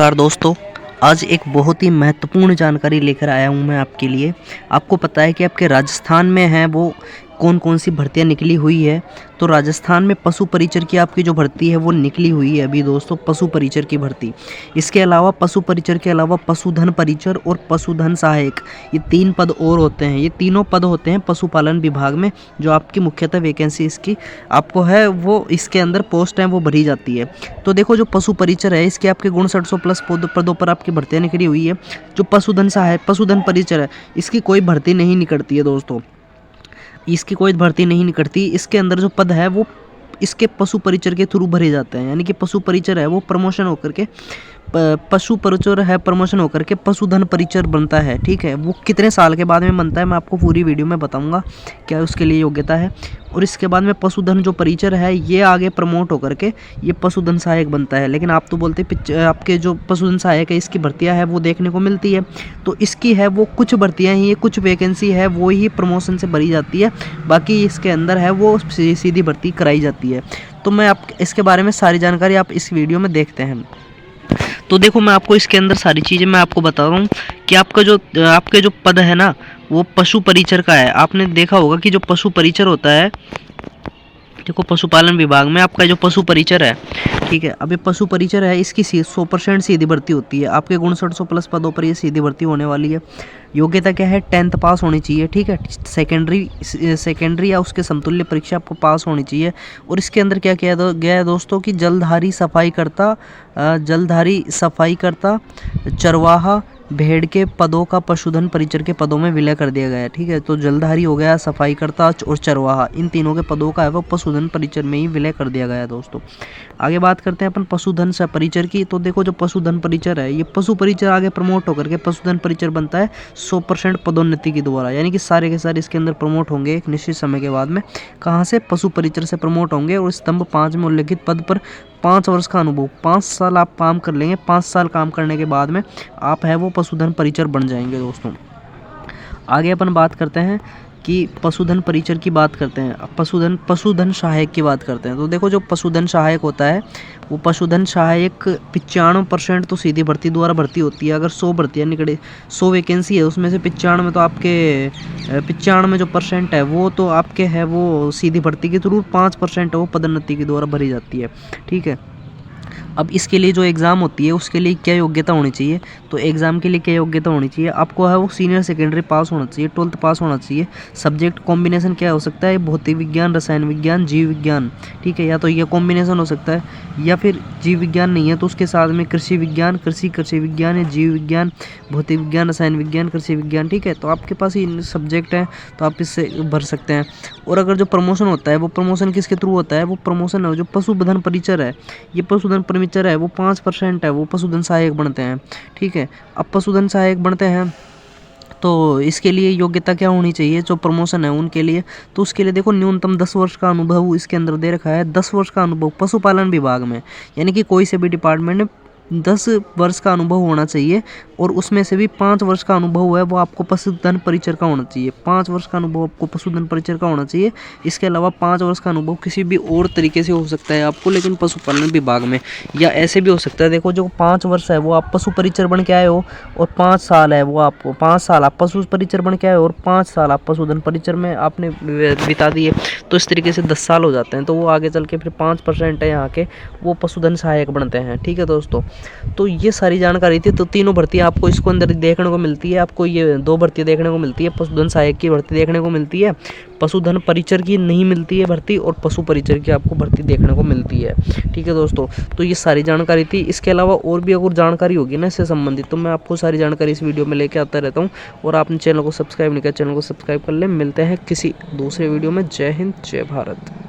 नमस्कार दोस्तों, आज एक बहुत ही महत्वपूर्ण जानकारी लेकर आया हूँ मैं आपके लिए। आपको पता है कि आपके राजस्थान में है वो कौन कौन सी भर्तियाँ निकली हुई है। तो राजस्थान में पशु परिचर की आपकी जो भर्ती है वो निकली हुई है अभी दोस्तों, पशु परिचर की भर्ती। इसके अलावा पशु परिचर के अलावा पशुधन परिचर और पशुधन सहायक, ये 3 पद और होते हैं। ये तीनों पद होते हैं पशुपालन विभाग में, जो आपकी मुख्यतः वैकेंसी इसकी आपको है वो इसके अंदर पोस्ट है वो भरी जाती है। तो देखो, जो पशु परिचर है इसके आपके 5900 प्लस पदों पर आपकी भर्तियाँ निकली हुई है। जो पशुधन सहायक पशुधन परिचर है इसकी कोई भर्ती नहीं निकलती है दोस्तों, इसकी कोई भर्ती नहीं निकलती। इसके अंदर जो पद है वो इसके पशु परिचर के थ्रू भरे जाते हैं। यानी कि पशु परिचर है वो प्रमोशन होकर के पशु परिचर है प्रमोशन होकर के पशुधन परिचर बनता है। ठीक है, वो कितने साल के बाद में बनता है मैं आपको पूरी वीडियो में बताऊंगा क्या उसके लिए योग्यता है। और इसके बाद में पशुधन जो परिचर है ये आगे प्रमोट होकर के ये पशुधन सहायक बनता है। लेकिन आप तो बोलते आपके जो पशुधन सहायक है इसकी भर्तियां है वो देखने को मिलती है। तो इसकी है वो कुछ भर्तियां ही, कुछ वैकेंसी है वो ही प्रमोशन से भरी जाती है, बाकी इसके अंदर है वो सीधी भर्ती कराई जाती है। तो मैं आप इसके बारे में सारी जानकारी आप इस वीडियो में देखते हैं। तो देखो, मैं आपको इसके अंदर सारी चीज़ें मैं आपको बता रहा हूँ कि आपके जो पद है ना वो पशु परिचर का है। आपने देखा होगा कि जो पशु परिचर होता है, देखो पशुपालन विभाग में आपका जो पशु परिचर है, ठीक है, अभी पशु परिचर है इसकी 100% सीधी भर्ती होती है। आपके 5900 प्लस पदों पर ये सीधी भर्ती होने वाली है। योग्यता क्या है? 10th पास होनी चाहिए। ठीक है, सेकेंडरी या उसके समतुल्य परीक्षा आपको पास होनी चाहिए। और इसके अंदर क्या किया गया है दोस्तों कि जलधारी सफाई करता चरवाहा भेड़ के पदों का पशुधन परिचर के पदों में विलय कर दिया गया है। ठीक है, तो जलधारी हो गया, सफाई करता और चरवाहा, इन तीनों के पदों का है वो पशुधन परिचर में ही विलय कर दिया गया है दोस्तों। आगे बात करते हैं अपन पशुधन से परिचर की। तो देखो, जो पशुधन परिचर है ये पशु परिचर आगे प्रमोट होकर के पशुधन परिचर बनता है 100% पदोन्नति के द्वारा। यानी कि सारे के सारे इसके अंदर प्रमोट होंगे एक निश्चित समय के बाद में। कहाँ से? पशु परिचर से प्रमोट होंगे। और स्तंभ 5 में उल्लेखित पद पर 5 वर्ष का अनुभव, 5 साल आप काम कर लेंगे। 5 साल काम करने के बाद में आप है वो पशुधन परिचर बन जाएंगे दोस्तों। आगे अपन बात करते हैं कि पशुधन परिचर की बात करते हैं। पशुधन सहायक की बात करते हैं। तो देखो, जो पशुधन सहायक होता है वो पशुधन सहायक 95% तो सीधी भर्ती द्वारा भर्ती होती है। अगर 100 भर्तियाँ निकले, 100 वैकेंसी है उसमें से 95 तो आपके 95 जो % है वो तो आपके है वो सीधी भर्ती के थ्रू, 5% है वो पदोन्नति के द्वारा भरी जाती है। ठीक है, अब इसके लिए जो एग्ज़ाम होती है उसके लिए क्या योग्यता होनी चाहिए? तो एग्ज़ाम के लिए क्या योग्यता होनी चाहिए? आपको है वो सीनियर सेकेंडरी पास होना चाहिए, 12th पास होना चाहिए। सब्जेक्ट कॉम्बिनेशन क्या हो सकता है? भौतिक विज्ञान, रसायन विज्ञान, जीव विज्ञान। ठीक है, या तो ये कॉम्बिनेशन हो सकता है, या फिर जीव विज्ञान नहीं है तो उसके साथ में कृषि विज्ञान, कृषि विज्ञान या जीव विज्ञान, भौतिक विज्ञान, रसायन विज्ञान, कृषि विज्ञान। ठीक है, तो आपके पास ये सब्जेक्ट हैं तो आप इससे भर सकते हैं। और अगर जो प्रमोशन होता है वो प्रमोशन किसके थ्रू होता है? वो प्रमोशन है जो पशुधन परिचर है, ये पशुधन परिचर है वो 5% है वो पशुधन सहायक बनते हैं। ठीक है, अब पशुधन सहायक बनते हैं तो इसके लिए योग्यता क्या होनी चाहिए? जो प्रमोशन है उनके लिए, तो उसके लिए देखो न्यूनतम 10 वर्ष का अनुभव इसके अंदर दे रखा है। 10 वर्ष का अनुभव पशुपालन विभाग में, यानी कि कोई से भी डिपार्टमेंट में 10 वर्ष का अनुभव होना चाहिए। और उसमें से भी 5 वर्ष का अनुभव है वो आपको पशुधन परिचर का होना चाहिए। 5 वर्ष का अनुभव आपको पशुधन परिचर का होना चाहिए। इसके अलावा 5 वर्ष का अनुभव किसी भी और तरीके से हो सकता है आपको, लेकिन पशुपालन विभाग में, या ऐसे भी हो सकता है। देखो, जो 5 वर्ष है वो आप पशु परिचर बन के आए हो और 5 साल है वो आपको 5 साल आप पशु परिचर बन के आए हो और 5 साल आप पशुधन परिचर में आपने बिता दिए, तो इस तरीके से 10 साल हो जाते हैं। तो वो आगे चल के फिर 5% है यहाँ के वो पशुधन सहायक बनते हैं। ठीक है दोस्तों, तो ये सारी जानकारी थी। तो तीनों भर्तियाँ आपको इसको अंदर देखने को मिलती है। आपको ये 2 भर्ती देखने को मिलती है, पशुधन सहायक की भर्ती देखने को मिलती है, पशुधन परिचर की नहीं मिलती है भर्ती, और पशु परिचर की आपको भर्ती देखने को मिलती है। ठीक है दोस्तों, तो ये सारी जानकारी थी। इसके अलावा और भी अगर जानकारी होगी ना इससे संबंधित तो मैं आपको सारी जानकारी इस वीडियो में लेके आता रहता हूँ। और आपने चैनल को सब्सक्राइब नहीं किया, चैनल को सब्सक्राइब कर ले। मिलते हैं किसी दूसरे वीडियो में। जय हिंद, जय भारत।